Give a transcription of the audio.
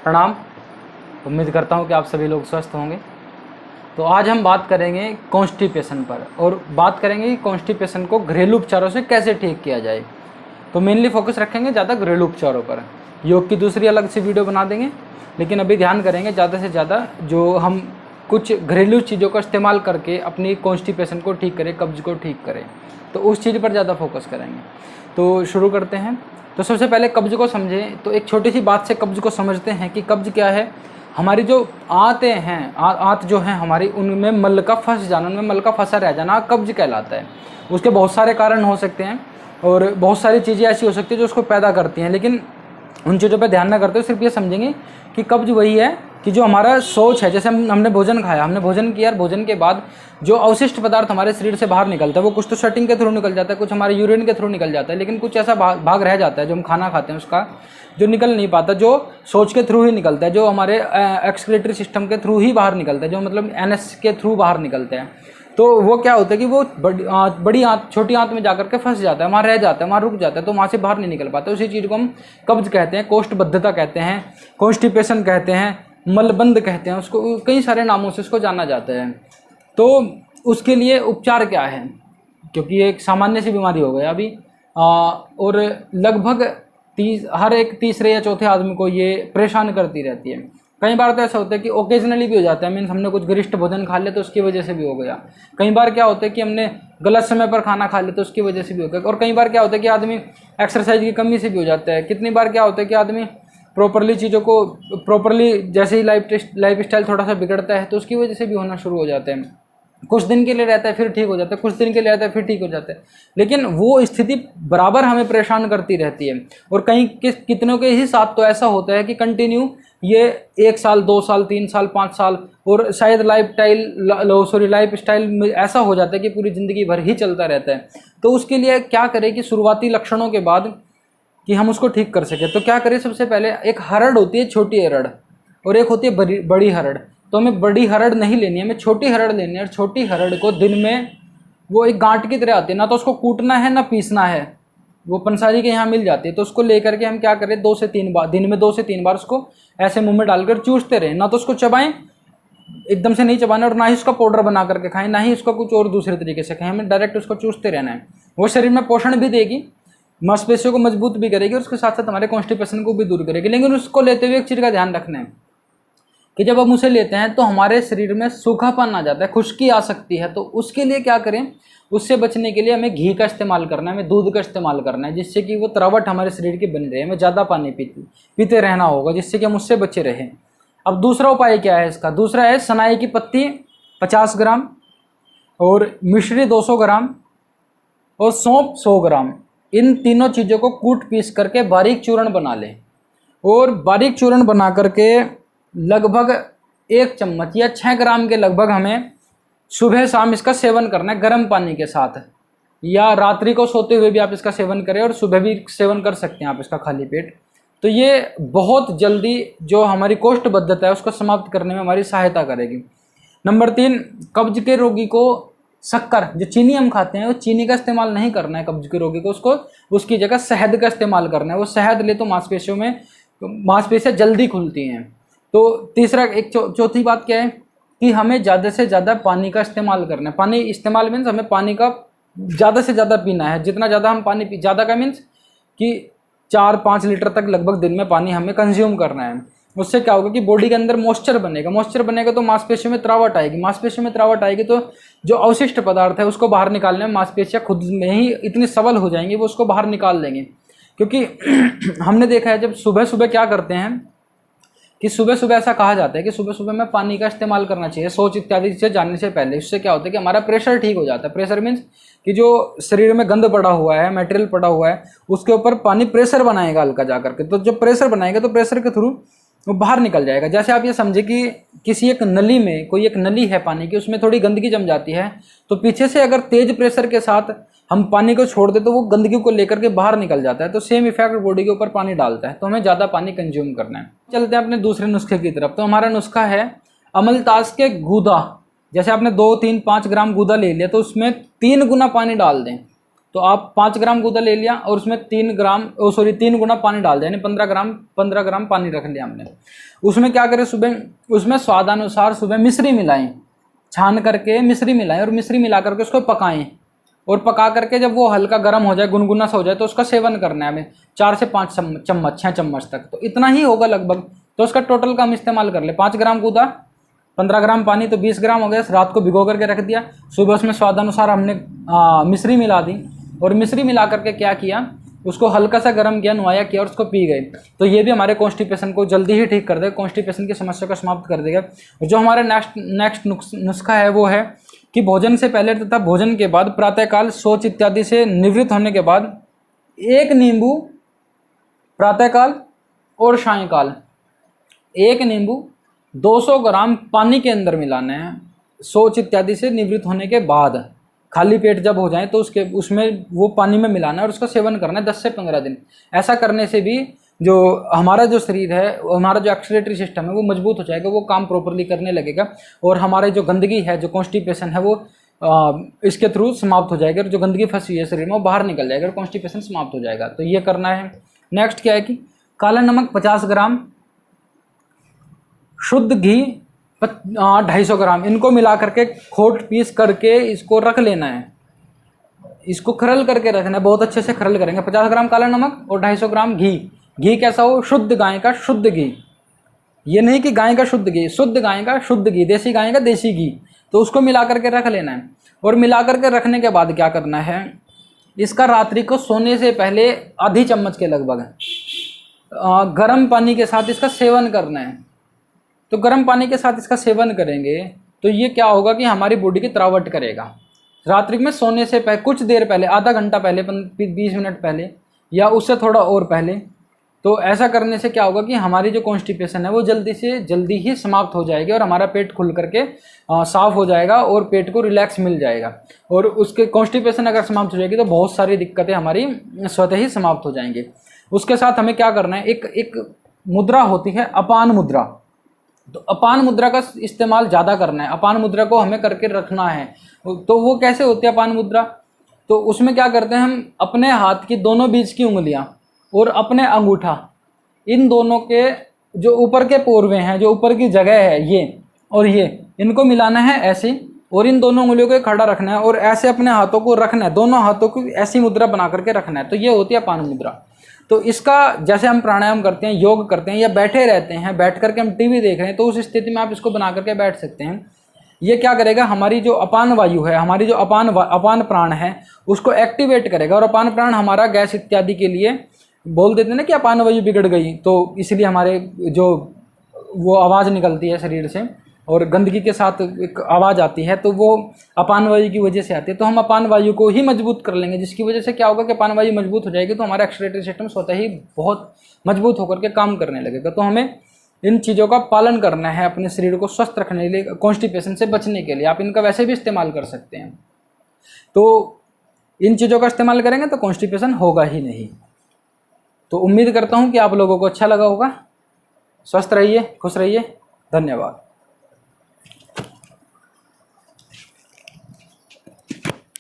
प्रणाम। उम्मीद करता हूँ कि आप सभी लोग स्वस्थ होंगे। तो आज हम बात करेंगे कॉन्स्टिपेशन पर, और बात करेंगे कि कॉन्स्टिपेशन को घरेलू उपचारों से कैसे ठीक किया जाए। तो मेनली फोकस रखेंगे ज़्यादा घरेलू उपचारों पर। योग की दूसरी अलग से वीडियो बना देंगे, लेकिन अभी ध्यान करेंगे ज़्यादा से ज़्यादा जो हम कुछ घरेलू चीज़ों का इस्तेमाल करके अपनी कॉन्स्टिपेशन को ठीक करें, कब्ज को ठीक करें, तो उस चीज़ पर ज़्यादा फोकस करेंगे। तो शुरू करते हैं। तो सबसे पहले कब्ज को समझें, तो एक छोटी सी बात से कब्ज को समझते हैं कि कब्ज क्या है। हमारी जो आंतें हैं, आंत जो है हमारी, उनमें मल का फंस जाना, उनमें मल का फंसा रह जाना कब्ज कहलाता है। उसके बहुत सारे कारण हो सकते हैं और बहुत सारी चीज़ें ऐसी हो सकती है जो उसको पैदा करती हैं, लेकिन उन चीज़ों पर ध्यान ना करते हुए सिर्फ ये समझेंगे कि कब्ज वही है कि जो हमारा सोच है। जैसे हमने भोजन खाया, हमने भोजन किया और भोजन के बाद जो अवशिष्ट पदार्थ हमारे शरीर से बाहर निकलता है, वो कुछ तो स्वेटिंग के थ्रू निकल जाता है, कुछ हमारे यूरिन के थ्रू निकल जाता है, लेकिन कुछ ऐसा भाग रह जाता है जो हम खाना खाते हैं उसका, जो निकल नहीं पाता, जो सोच के थ्रू ही निकलता है, जो हमारे एक्सक्रीटरी सिस्टम के थ्रू ही बाहर निकलता है, जो मतलब एनएस के थ्रू बाहर निकलते हैं। तो वो क्या होता है कि वो बड़ी आंत छोटी आंत में जाकर के फंस जाता है, वहाँ रह जाता है, वहाँ रुक जाता है, तो वहाँ से बाहर नहीं निकल पाता। उसी चीज़ को हम कब्ज कहते हैं, कोष्ठबद्धता कहते हैं, कॉन्स्टिपेशन कहते हैं, मलबंध कहते हैं, उसको कई सारे नामों से उसको जाना जाता है। तो उसके लिए उपचार क्या है, क्योंकि ये एक सामान्य सी बीमारी हो गई अभी, और लगभग हर एक तीसरे या चौथे आदमी को ये परेशान करती रहती है। कई बार तो ऐसा होता है कि ओकेजनली भी हो जाता है, मीन्स हमने कुछ गरिष्ठ भोजन खा लिया तो उसकी वजह से भी हो गया। कई बार क्या होता है कि हमने गलत समय पर खाना खा लिया तो उसकी वजह से भी हो गया। और कई बार क्या होता है कि आदमी एक्सरसाइज की कमी से भी हो जाता है। कितनी बार क्या होता है कि आदमी प्रॉपरली चीज़ों को जैसे ही लाइफ स्टाइल थोड़ा सा बिगड़ता है तो उसकी वजह से भी होना शुरू हो जाते हैं। कुछ दिन के लिए रहता है फिर ठीक हो जाता है, कुछ दिन के लिए रहता है फिर ठीक हो जाता है, लेकिन वो स्थिति बराबर हमें परेशान करती रहती है। और कितनों के ही साथ तो ऐसा होता है कि कंटिन्यू ये 1 साल 2 साल 3 साल 5 साल, और शायद लाइफ स्टाइल ऐसा हो जाता है कि पूरी ज़िंदगी भर ही चलता रहता है। तो उसके लिए क्या करें कि शुरुआती लक्षणों के बाद कि हम उसको ठीक कर सकें, तो क्या करें। सबसे पहले एक हरड़ होती है, छोटी हरड़, और एक होती है बड़ी हरड़। तो हमें बड़ी हरड़ नहीं लेनी है, हमें छोटी हरड़ लेनी है। और छोटी हरड़ को दिन में, वो एक गांठ की तरह आती है, ना तो उसको कूटना है ना पीसना है, वो पंसारी के यहाँ मिल जाती है। तो उसको लेकर के हम क्या करें, 2 से 3 बार दिन में, 2 से 3 बार उसको ऐसे मुंह में डालकर चूसते रहें। ना तो उसको चबाएं, एकदम से नहीं चबाना, और ना ही उसका पाउडर बना करके खाएं, ना ही उसका कुछ और दूसरे तरीके से खाएं। हमें डायरेक्ट उसको चूसते रहना है। वो शरीर में पोषण भी देगी, मांसपेशियों को मजबूत भी करेगी, और उसके साथ साथ हमारे कॉन्स्टिपेशन को भी दूर करेगी। लेकिन उसको लेते हुए एक चीज़ का ध्यान रखना है कि जब हम उसे लेते हैं तो हमारे शरीर में सूखापन आ जाता है, खुश्की आ सकती है। तो उसके लिए क्या करें, उससे बचने के लिए हमें घी का इस्तेमाल करना है, हमें दूध का इस्तेमाल करना है, जिससे कि वो तरावट हमारे शरीर की बनी रहे। हमें ज़्यादा पानी पीते रहना होगा, जिससे कि हम उससे बचे रहें। अब दूसरा उपाय क्या है इसका, दूसरा है सनाई की पत्ती 50 ग्राम, और मिश्री 200 ग्राम, और सौंफ 100 ग्राम। इन तीनों चीज़ों को कूट पीस करके बारीक चूर्ण बना लें, और बारीक चूर्ण बना करके लगभग 1 चम्मच या 6 ग्राम के लगभग हमें सुबह शाम इसका सेवन करना है, गर्म पानी के साथ। या रात्रि को सोते हुए भी आप इसका सेवन करें, और सुबह भी सेवन कर सकते हैं आप इसका खाली पेट। तो ये बहुत जल्दी जो हमारी कोष्ठबद्धता है उसको समाप्त करने में हमारी सहायता करेगी। नंबर 3, कब्ज के रोगी को शक्कर, जो चीनी हम खाते हैं, वो चीनी का इस्तेमाल नहीं करना है। कब्ज के रोगी को उसकी जगह शहद का इस्तेमाल करना है। वो शहद ले तो मांसपेशियाँ जल्दी खुलती हैं। तो तीसरा, चौथी बात क्या है कि हमें ज़्यादा से ज़्यादा पानी का इस्तेमाल करना है। पानी इस्तेमाल मीन्स हमें पानी का ज़्यादा से ज़्यादा पीना है। जितना ज़्यादा हम पानी ज़्यादा का मीन्स कि 4-5 लीटर तक लगभग दिन में पानी हमें कंज्यूम करना है। उससे क्या होगा कि बॉडी के अंदर मॉइस्चर बनेगा तो मांसपेशियों में त्रावट आएगी, तो जो अवशिष्ट पदार्थ है उसको बाहर निकालने में मांसपेशियाँ खुद में ही इतनी सबल हो जाएंगी, वो उसको बाहर निकाल लेंगे। क्योंकि हमने देखा है जब सुबह सुबह क्या करते हैं कि सुबह सुबह ऐसा कहा जाता है कि सुबह सुबह में पानी का इस्तेमाल करना चाहिए शौच इत्यादि से जाने से पहले। इससे क्या होता है कि हमारा प्रेशर ठीक हो जाता है। प्रेशर मीन्स कि जो शरीर में गंद पड़ा हुआ है, मटेरियल पड़ा हुआ है, उसके ऊपर पानी प्रेशर बनाएगा हल्का जा करके। तो जब प्रेशर बनाएगा तो प्रेशर के थ्रू वो बाहर निकल जाएगा। जैसे आप ये समझे कि किसी एक नली में, कोई एक नली है पानी की, उसमें थोड़ी गंदगी जम जाती है, तो पीछे से अगर तेज प्रेशर के साथ हम पानी को छोड़ दे तो वो गंदगी को लेकर के बाहर निकल जाता है। तो सेम इफेक्ट बॉडी के ऊपर पानी डालता है। तो हमें ज़्यादा पानी कंज्यूम करना है। चलते हैं अपने दूसरे नुस्खे की तरफ। तो हमारा नुस्खा है अमलतास के गूदा। जैसे आपने 2, 3, 5 ग्राम गूदा ले लिया तो उसमें 3 गुना पानी डाल दें। तो आप 5 ग्राम गूदा ले लिया और उसमें 3 गुना पानी डाल दिया, यानी 15 ग्राम पानी रख लिया हमने। उसमें क्या करें, सुबह उसमें स्वादानुसार सुबह मिश्री मिलाएं, छान करके मिश्री मिलाएं और मिश्री मिला करके उसको पकाएं, और पका करके जब वो हल्का गर्म हो जाए, गुनगुना सा हो जाए, तो उसका सेवन करना है हमें 4 से 5 चम्मच 6 चम्मच तक, तो इतना ही होगा लगभग। तो उसका टोटल का हम इस्तेमाल कर ले, 5 ग्राम गूदा, 15 ग्राम पानी, तो 20 ग्राम हो गया। रात को भिगो करके रख दिया, सुबह उसमें स्वादानुसार हमने मिश्री मिला दी, और मिश्री मिला करके क्या किया, उसको हल्का सा गर्म किया, नुआया किया और उसको पी गए। तो ये भी हमारे कॉन्स्टिपेशन को जल्दी ही ठीक कर देगा, कॉन्स्टिपेशन की समस्या को समाप्त कर देगा। जो हमारा नेक्स्ट नुस्खा है वो है कि भोजन से पहले तथा भोजन के बाद प्रातःकाल शौच इत्यादि से निवृत्त होने के बाद 1 नींबू प्रातःकाल और सायंकाल 1 नींबू 200 ग्राम पानी के अंदर मिलाना है। शौच इत्यादि से निवृत्त होने के बाद खाली पेट जब हो जाए तो उसमें वो पानी में मिलाना है और उसका सेवन करना है 10 से 15 दिन। ऐसा करने से भी जो हमारा जो शरीर है, हमारा जो एक्सक्रीटरी सिस्टम है वो मजबूत हो जाएगा, वो काम प्रॉपरली करने लगेगा, और हमारे जो गंदगी है, जो कॉन्स्टिपेशन है, वो इसके थ्रू समाप्त हो जाएगा, और जो गंदगी फंसी है शरीर में वो बाहर निकल जाएगा और कॉन्स्टिपेशन समाप्त हो जाएगा। तो ये करना है। नेक्स्ट क्या है कि काला नमक 50 ग्राम, शुद्ध घी 250 ग्राम, इनको मिला करके खोट पीस करके इसको रख लेना है, इसको खरल करके रखना है, बहुत अच्छे से खरल करेंगे। 50 ग्राम काला नमक और 250 ग्राम घी। घी कैसा हो, शुद्ध गाय का शुद्ध घी, ये नहीं कि गाय का शुद्ध घी, शुद्ध गाय का शुद्ध घी, देसी गाय का देसी घी। तो उसको मिला करके रख लेना है, और मिला करके रखने के बाद क्या करना है, इसका रात्रि को सोने से पहले आधी चम्मच के लगभग गर्म पानी के साथ इसका सेवन करना है। तो गर्म पानी के साथ इसका सेवन करेंगे तो ये क्या होगा कि हमारी बॉडी की तरावट करेगा। रात्रि में सोने से पहले कुछ देर पहले, आधा घंटा पहले, 20 मिनट पहले या उससे थोड़ा और पहले, तो ऐसा करने से क्या होगा कि हमारी जो कॉन्स्टिपेशन है वो जल्दी से जल्दी ही समाप्त हो जाएगी, और हमारा पेट खुल करके साफ हो जाएगा और पेट को रिलैक्स मिल जाएगा। और उसके कॉन्स्टिपेशन अगर समाप्त हो जाएगी तो बहुत सारी दिक्कतें हमारी स्वतः ही समाप्त हो जाएंगी। उसके साथ हमें क्या करना है, एक मुद्रा होती है अपान मुद्रा, तो अपान मुद्रा का इस्तेमाल ज़्यादा करना है, अपान मुद्रा को हमें करके रखना है। तो वो कैसे होती है अपान मुद्रा, तो उसमें क्या करते हैं, हम अपने हाथ की दोनों बीच की उंगलियां और अपने अंगूठा, इन दोनों के जो ऊपर के पोरवे हैं, जो ऊपर की जगह है, ये और ये, इनको मिलाना है ऐसे, और इन दोनों उंगलियों को खड़ा रखना है और ऐसे अपने हाथों को रखना है, दोनों हाथों को ऐसी मुद्रा बना करके रखना है। तो ये होती है अपान मुद्रा। तो इसका जैसे हम प्राणायाम करते हैं, योग करते हैं, या बैठे रहते हैं, बैठ करके हम टीवी देख रहे हैं, तो उस स्थिति में आप इसको बना करके बैठ सकते हैं। ये क्या करेगा, हमारी जो अपान वायु है, हमारी जो अपान प्राण है, उसको एक्टिवेट करेगा। और अपान प्राण हमारा गैस इत्यादि के लिए, बोल देते हैं ना कि अपान वायु बिगड़ गई, तो इसलिए हमारे जो वो आवाज़ निकलती है शरीर से और गंदगी के साथ एक आवाज़ आती है, तो वो अपान वायु की वजह से आती है। तो हम अपान वायु को ही मजबूत कर लेंगे, जिसकी वजह से क्या होगा कि अपान वायु मजबूत हो जाएगी, तो हमारा एक्सक्रीटरी सिस्टम स्वतः ही बहुत मजबूत होकर के काम करने लगेगा। तो हमें इन चीज़ों का पालन करना है अपने शरीर को स्वस्थ रखने के लिए, कॉन्स्टिपेशन से बचने के लिए। आप इनका वैसे भी इस्तेमाल कर सकते हैं, तो इन चीज़ों का इस्तेमाल करेंगे तो कॉन्स्टिपेशन होगा ही नहीं। तो उम्मीद करता हूँ कि आप लोगों को अच्छा लगा होगा। स्वस्थ रहिए, खुश रहिए, धन्यवाद।